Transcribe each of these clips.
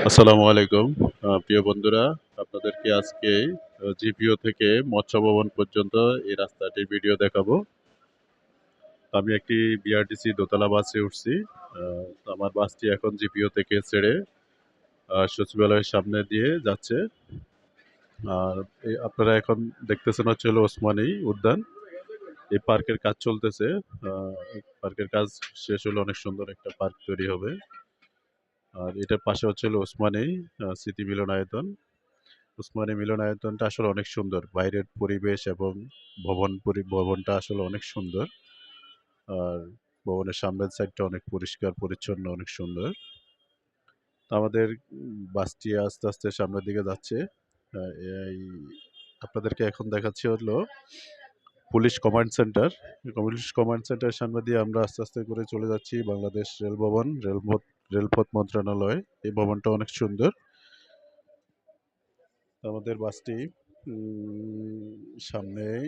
আসসালামু আলাইকুম। প্রিয় বন্ধুরা, আপনাদেরকে আজকে জিপিও থেকে মৎস্য ভবন পর্যন্ত এই রাস্তাটির ভিডিও দেখাবো। আমি একটি বিআরটিসি দোতলা বাসে উঠছি। আ আমার বাসটি এখন জিপিও থেকে ছেড়ে সচিবালয়ের সামনে দিয়ে যাচ্ছে। আর আপনারা এখন দেখতেছেন হচ্ছে হলো ওসমানী উদ্যান। এই পার্কের কাজ চলতেছে। আ এই পার্কের কাজ শেষ হলে অনেক সুন্দর একটা পার্ক তৈরি হবে। আর এটার পাশে হচ্ছে হলো ওসমানী স্মৃতি মিলনায়তন। উসমানী মিলনায়তনটা আসলে অনেক সুন্দর। বাইরের পরিবেশ এবং ভবনটা আসলে অনেক সুন্দর। আর ভবনের সামনের সাইডটা অনেক পরিষ্কার পরিচ্ছন্ন, অনেক সুন্দর। আমাদের বাসটি আস্তে, আস্তে সামনের দিকে যাচ্ছে। আ এই আপনাদেরকে এখন দেখাচ্ছি হলো police command centre. Police command সেন্টারের সামনে দিয়ে আমরা আস্তে, আস্তে করে চলে যাচ্ছি বাংলাদেশ রেল ভবন, রেলপথ মন্ত্রণালয়। এই ভবনটা অনেক সুন্দর। আমাদের বাসটি সামনেই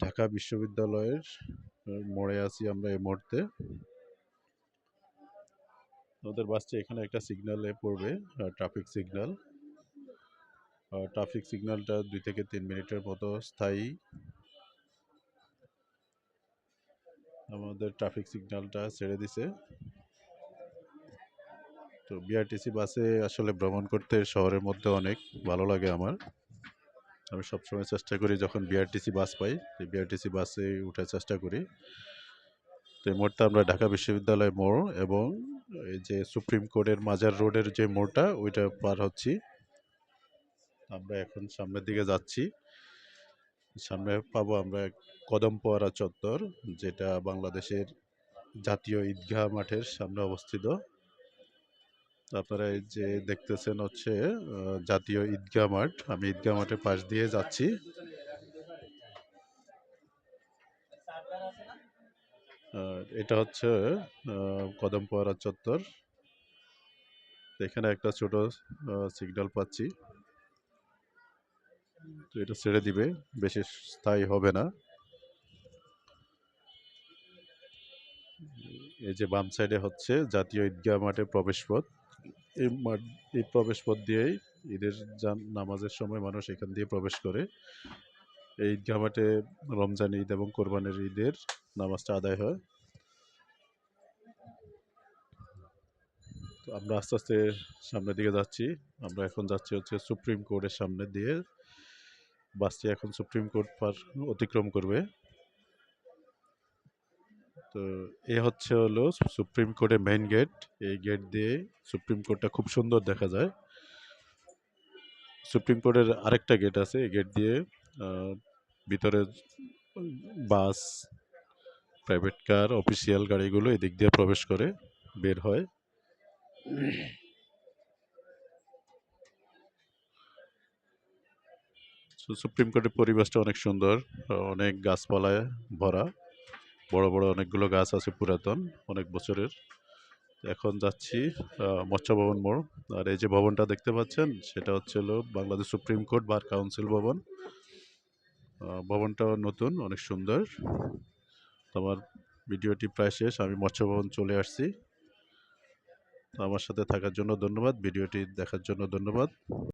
ঢাকা বিশ্ববিদ্যালয়ের মোড়ে আছি আমরা এই মুহূর্তে। আমাদের বাসটি এখানে একটা সিগন্যালে পড়বে, ট্রাফিক সিগন্যাল। ট্রাফিক সিগন্যালটা ২ থেকে ৩ মিনিটের মতো স্থায়ী। আমাদের ট্রাফিক সিগন্যালটা ছেড়ে দিছে। তো বিআরটিসি বাসে আসলে ভ্রমণ করতে শহরের মধ্যে অনেক ভালো লাগে আমার। আমি সবসময় চেষ্টা করি যখন বিআরটিসি বাস পাই, বিআরটিসি বাসে উঠার চেষ্টা করি। তো এই মুহূর্তে আমরা ঢাকা বিশ্ববিদ্যালয় মোড় এবং এই যে সুপ্রিম কোর্টের মাজার রোডের যে মোড়টা ওইটা পার হচ্ছি। আমরা এখন সামনের দিকে যাচ্ছি। সামনে পাবো আমরা কদম ফোয়ারা চত্বর, যেটা বাংলাদেশের জাতীয় ঈদগাহ মাঠের সামনে অবস্থিত। আপনারা এই যে দেখতেছেন হচ্ছে জাতীয় ঈদগাহ মাঠ। আমি ঈদগাহ মাঠের পাশ দিয়ে যাচ্ছি। এটা হচ্ছে কদম ফোয়ারা চত্বর। এখানে একটা ছোট সিগন্যাল পাচ্ছি। তো এটা ছেড়ে দিবে, বেশি স্থায়ী হবে না। এই যে বাম সাইডে হচ্ছে জাতীয় ঈদগাহ মাঠের প্রবেশপথ। এই প্রবেশপথ দিয়েই ঈদের নামাজের সময় মানুষ এখান দিয়ে প্রবেশ করে। এই ঈদগাহ মাঠে রমজান ঈদ এবং কোরবানির ঈদের নামাজটা আদায় হয়। তো আমরা আস্তে আস্তে সামনের দিকে যাচ্ছি। আমরা এখন যাচ্ছি হচ্ছে সুপ্রিম কোর্টের সামনে দিয়ে। বাসটি এখন সুপ্রিম কোর্ট পার অতিক্রম করবে। তো এ হচ্ছে হলো সুপ্রিম কোর্টের মেইন গেট। এই গেট দিয়ে সুপ্রিম কোর্টটা খুব সুন্দর দেখা যায়। সুপ্রিম কোর্টের আরেকটা গেট আছে। এই গেট দিয়ে ভিতরে বাস, প্রাইভেট কার, অফিসিয়াল গাড়িগুলো এদিক দিয়ে প্রবেশ করে বের হয়। সুপ্রিম কোর্টের পরিবেশটা অনেক সুন্দর, অনেক গাছপালায় ভরা। বড় বড় অনেকগুলো গাছ আছে পুরাতন, অনেক বছরের। এখন যাচ্ছি মৎস্য ভবন মোড়। আর এই যে ভবনটা দেখতে পাচ্ছেন সেটা হচ্ছে হলো Bangladesh supreme court bar council ভবন। ভবনটাও নতুন, অনেক সুন্দর। আমার ভিডিওটি প্রায় শেষ। আমি মৎস্য ভবন চলে আসছি। আমার সাথে থাকার জন্য ধন্যবাদ। ভিডিওটি দেখার জন্য ধন্যবাদ।